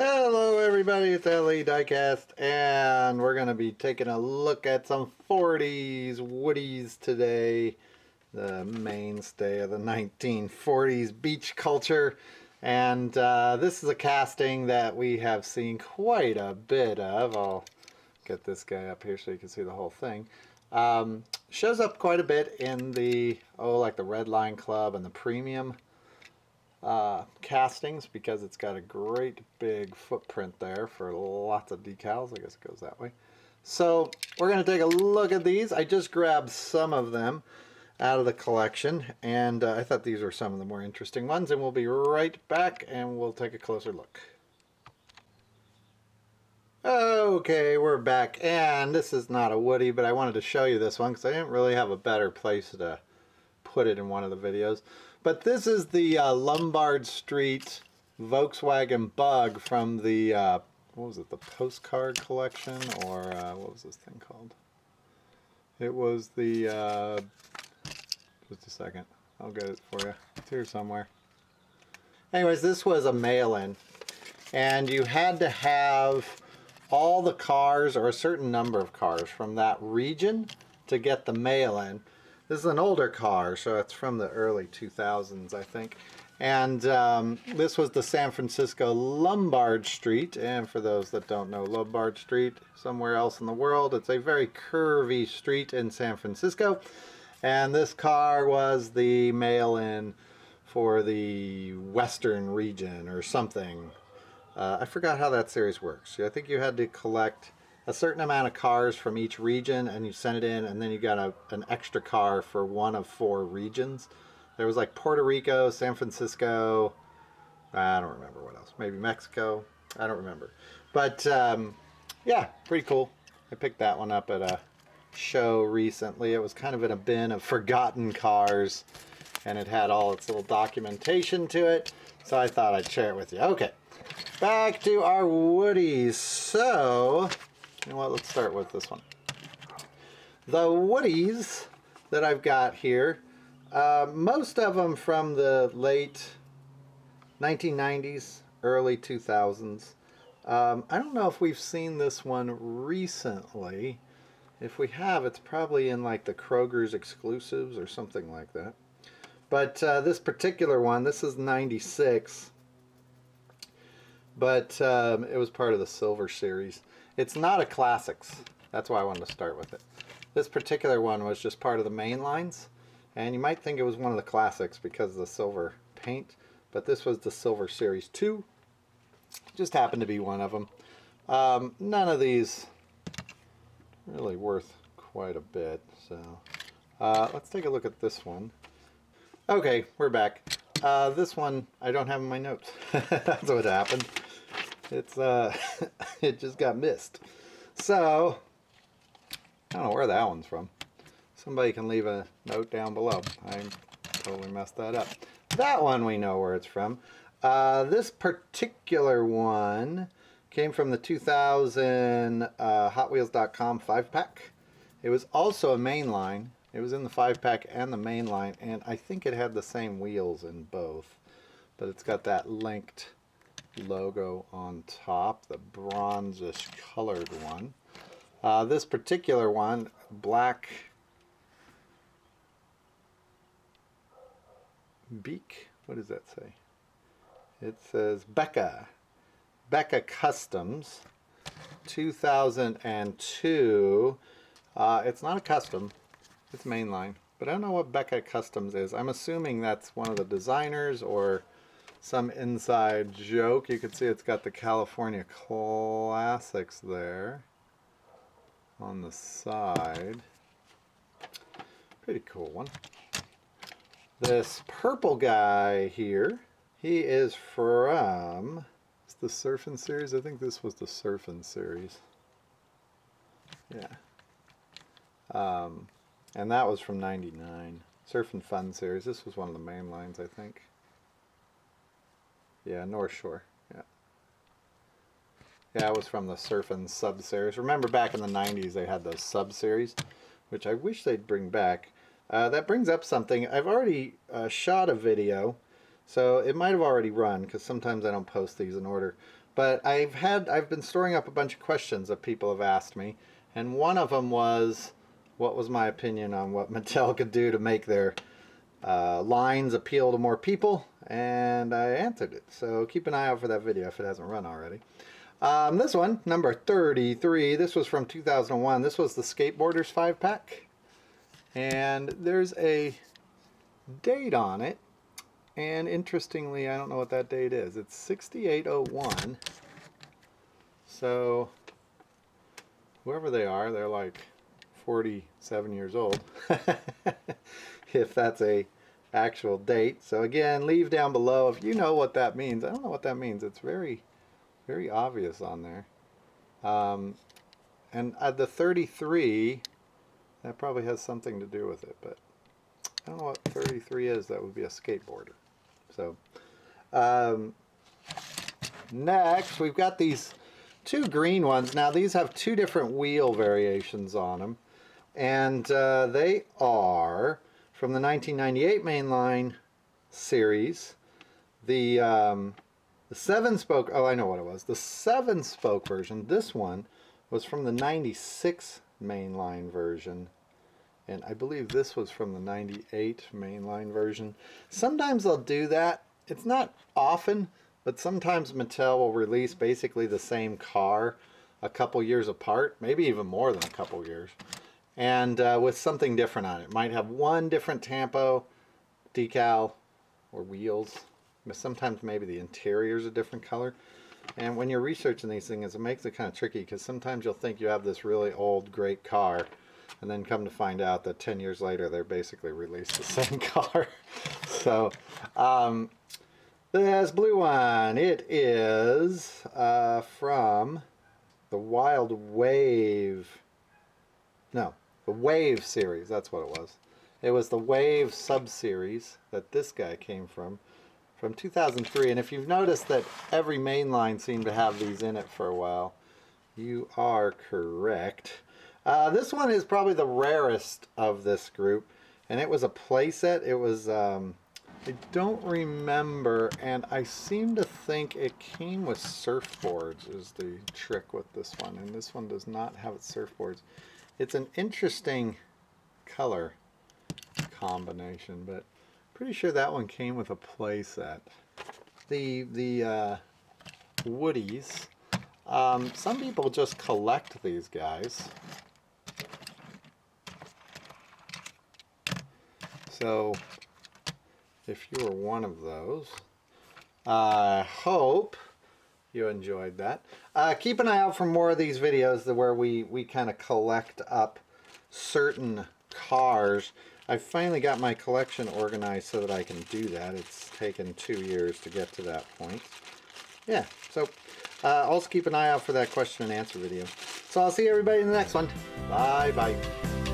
Hello everybody, it's LE Diecast, and we're going to be taking a look at some 40s Woodies today. The mainstay of the 1940s beach culture. And this is a casting that we have seen quite a bit of. I'll get this guy up here so you can see the whole thing. Shows up quite a bit in the, like the Red Line Club and the premium castings, because it's got a great big footprint there for lots of decals. I guess it goes that way. So we're going to take a look at these. I just grabbed some of them out of the collection, and I thought these were some of the more interesting ones, and we'll be right back and we'll take a closer look. Okay, we're back, and this is not a Woody, but I wanted to show you this one because I didn't really have a better place to put it in one of the videos. But this is the Lombard Street Volkswagen Bug from the, what was it, the postcard collection, or what was this thing called? It was the, just a second, I'll get it for you. It's here somewhere. Anyways, this was a mail-in, and you had to have all the cars, or a certain number of cars, from that region to get the mail-in. This is an older car, so it's from the early 2000s, I think. And this was the San Francisco Lombard Street. And for those that don't know Lombard Street, somewhere else in the world, it's a very curvy street in San Francisco. And this car was the mail-in for the Western region or something. I forgot how that series works. I think you had to collect a certain amount of cars from each region, and you sent it in, and then you got an extra car for one of 4 regions. There was like Puerto Rico, San Francisco, I don't remember what else, maybe Mexico, I don't remember. But yeah, pretty cool. I picked that one up at a show recently. It was kind of in a bin of forgotten cars, and it had all its little documentation to it, so I thought I'd share it with you. Okay, back to our Woodies. So you know what, let's start with this one. The Woodies that I've got here, most of them from the late 1990s, early 2000s. I don't know if we've seen this one recently. If we have, it's probably in like the Kroger's exclusives or something like that. But this particular one, this is 96. But it was part of the Silver Series. It's not a Classics. That's why I wanted to start with it. This particular one was just part of the main lines, and you might think it was one of the Classics because of the silver paint, but this was the Silver Series 2. Just happened to be one of them. None of these really worth quite a bit, so let's take a look at this one. Okay, we're back. This one I don't have in my notes. That's what happened. It's it just got missed. So I don't know where that one's from. Somebody can leave a note down below. I totally messed that up. That one we know where it's from. This particular one came from the 2000 HotWheels.com 5-pack. It was also a mainline. It was in the 5-pack and the mainline, and I think it had the same wheels in both, but it's got that linked logo on top, the bronzish colored one. This particular one, black beak, what does that say? It says Becca Customs 2002. It's not a custom, it's mainline, but I don't know what Becca Customs is. I'm assuming that's one of the designers or some inside joke. You can see it's got the California Classics there on the side. Pretty cool one. This purple guy here, he is from, it's the Surfin' Series. I think this was the Surfin' Series. Yeah. And that was from 99. Surfin' Fun Series. This was one of the main lines, I think. Yeah, North Shore. Yeah. Yeah, it was from the Surfin' Sub-Series. Remember back in the 90s they had those sub-series, which I wish they'd bring back. That brings up something. I've already shot a video, so it might have already run, because sometimes I don't post these in order. But I've been storing up a bunch of questions that people have asked me, and one of them was, what was my opinion on what Mattel could do to make their lines appeal to more people, and I answered it. So keep an eye out for that video if it hasn't run already. This one, number 33, this was from 2001. This was the Skateboarders 5-pack, and there's a date on it. And interestingly, I don't know what that date is. It's 6801. So whoever they are, they're like 47 years old. If that's a actual date. So again, leave down below if you know what that means. I don't know what that means. It's very, very obvious on there. And the 33, that probably has something to do with it, but I don't know what 33 is. That would be a skateboarder. So, next we've got these two green ones. Now these have two different wheel variations on them, and they are from the 1998 mainline series. The 7-spoke, oh I know what it was, the 7-spoke version. This one was from the 96 mainline version. And I believe this was from the 98 mainline version. Sometimes they'll do that. It's not often, but sometimes Mattel will release basically the same car a couple years apart, maybe even more than a couple years, and with something different on it. It might have one different tampo, decal, or wheels. But sometimes maybe the interior is a different color. And when you're researching these things, it makes it kind of tricky, because sometimes you'll think you have this really old, great car, and then come to find out that 10 years later they're basically released the same car. So this blue one, it is from the the Wave series. That's what it was. It was the Wave sub-series that this guy came from 2003. And if you've noticed that every mainline seemed to have these in it for a while, you are correct. This one is probably the rarest of this group, and it was a playset. It was, I don't remember, and I seem to think it came with surfboards is the trick with this one, and this one does not have its surfboards. It's an interesting color combination, but pretty sure that one came with a playset. The Woodies, some people just collect these guys. So, if you were one of those, I hope you enjoyed that. Keep an eye out for more of these videos where we kind of collect up certain cars. I finally got my collection organized so that I can do that. It's taken 2 years to get to that point. Yeah, so also keep an eye out for that question and answer video. So I'll see everybody in the next one. Bye-bye.